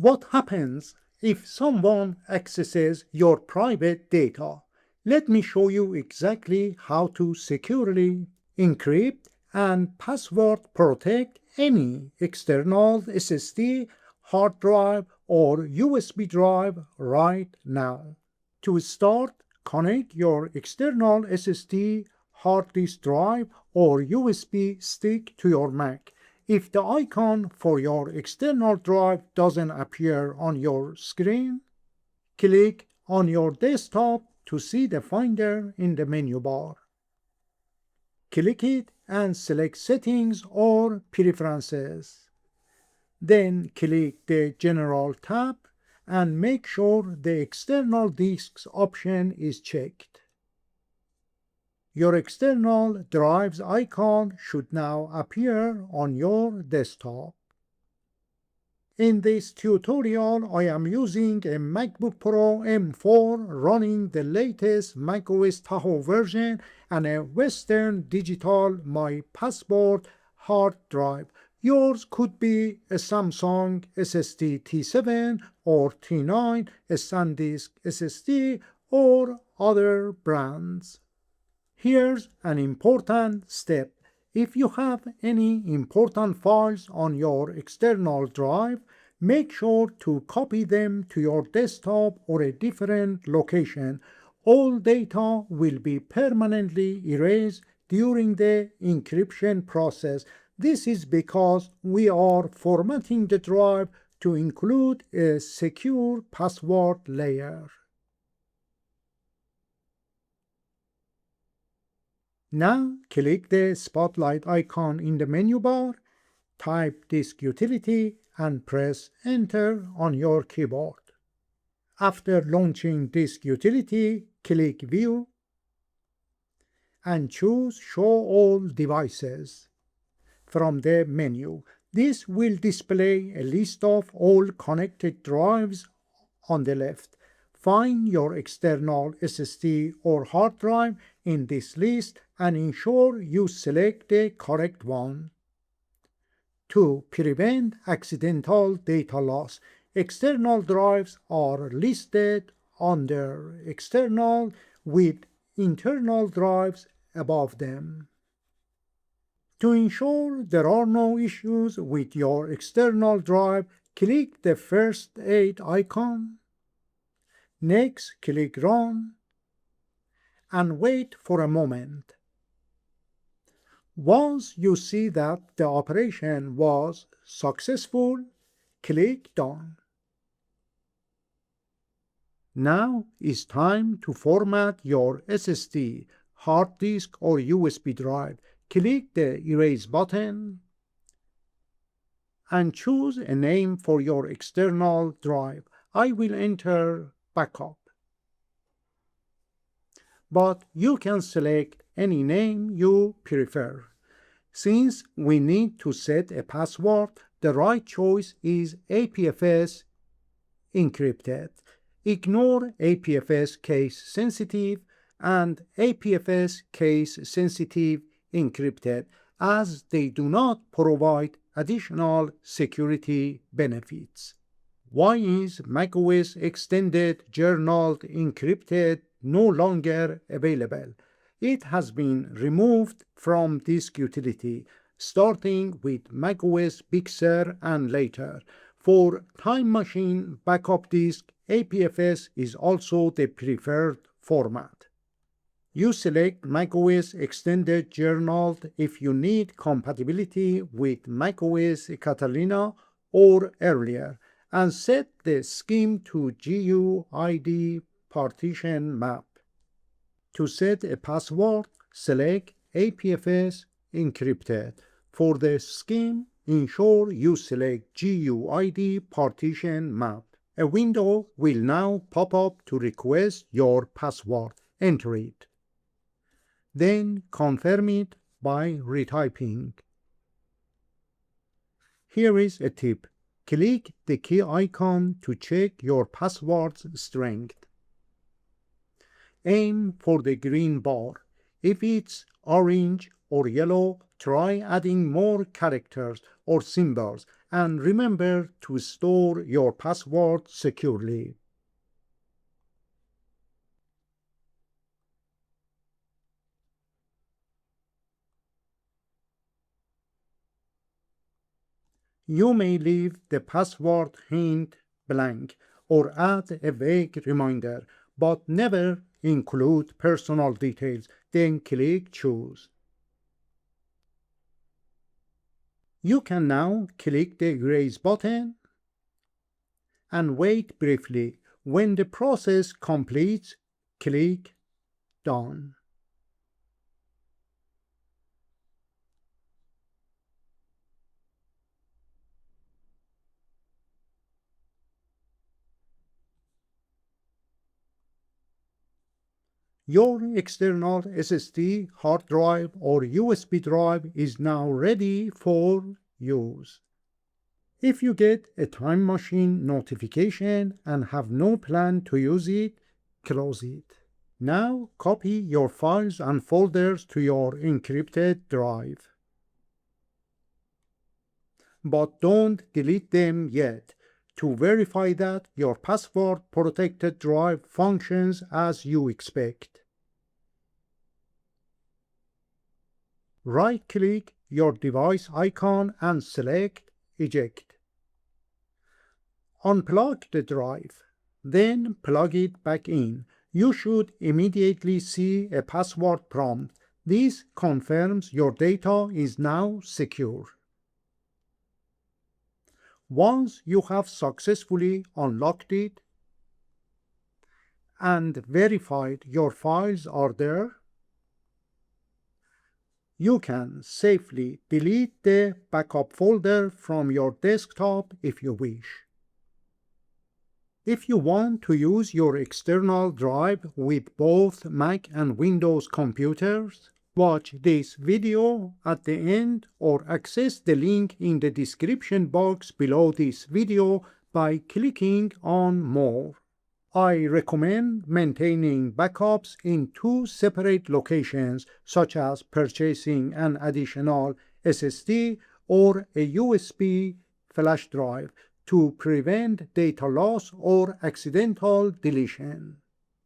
What happens if someone accesses your private data? Let me show you exactly how to securely encrypt and password protect any external SSD, hard drive, or USB drive right now. To start, connect your external SSD, hard disk drive, or USB stick to your Mac. If the icon for your external drive doesn't appear on your screen, click on your desktop to see the Finder in the menu bar. Click it and select Settings or Preferences. Then click the General tab and make sure the External Disks option is checked. Your external drive's icon should now appear on your desktop. In this tutorial, I am using a MacBook Pro M4 running the latest macOS Tahoe version and a Western Digital My Passport hard drive. Yours could be a Samsung SSD T7 or T9, a SanDisk SSD, or other brands. Here's an important step. If you have any important files on your external drive, make sure to copy them to your desktop or a different location. All data will be permanently erased during the encryption process. This is because we are formatting the drive to include a secure password layer. Now, click the spotlight icon in the menu bar, type disk utility, and press Enter on your keyboard. After launching disk utility, click View and choose Show All Devices from the menu. This will display a list of all connected drives on the left. Find your external SSD or hard drive in this list and ensure you select the correct one. To prevent accidental data loss, external drives are listed under External with internal drives above them. To ensure there are no issues with your external drive, click the first aid icon. Next, click Run and wait for a moment. Once you see that the operation was successful, click Done. Now it's time to format your SSD, hard disk, or USB drive. Click the Erase button and choose a name for your external drive. I will enter Backup. But you can select any name you prefer. Since we need to set a password, the right choice is APFS Encrypted. Ignore APFS Case Sensitive and APFS Case Sensitive Encrypted, as they do not provide additional security benefits. Why is macOS Extended Journal Encrypted no longer available? It has been removed from disk utility, starting with macOS Big Sur and later. For Time Machine backup disk, APFS is also the preferred format. You select macOS Extended Journal if you need compatibility with macOS Catalina or earlier, and set the scheme to GUID Partition Map. To set a password, select APFS Encrypted. For the scheme, ensure you select GUID Partition Map. A window will now pop up to request your password. Enter it. Then confirm it by retyping. Here is a tip. Click the key icon to check your password's strength. Aim for the green bar. If it's orange or yellow, try adding more characters or symbols, and remember to store your password securely. You may leave the password hint blank or add a vague reminder, but never include personal details, then click Choose. You can now click the Erase button and wait briefly. When the process completes, click Done. Your external SSD hard drive or USB drive is now ready for use. If you get a Time Machine notification and have no plan to use it, close it. Now copy your files and folders to your encrypted drive. But don't delete them yet. To verify that your password-protected drive functions as you expect, right-click your device icon and select Eject. Unplug the drive, then plug it back in. You should immediately see a password prompt. This confirms your data is now secure. Once you have successfully unlocked it and verified your files are there, you can safely delete the backup folder from your desktop if you wish. If you want to use your external drive with both Mac and Windows computers, watch this video at the end or access the link in the description box below this video by clicking on More. I recommend maintaining backups in two separate locations, such as purchasing an additional SSD or a USB flash drive to prevent data loss or accidental deletion.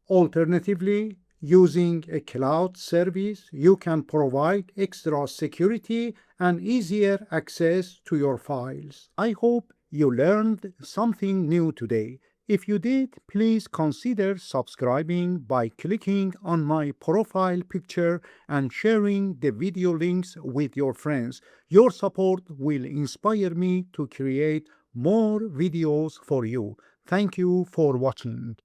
Alternatively, using a cloud service, you can provide extra security and easier access to your files. I hope you learned something new today. If you did, please consider subscribing by clicking on my profile picture and sharing the video links with your friends. Your support will inspire me to create more videos for you. Thank you for watching.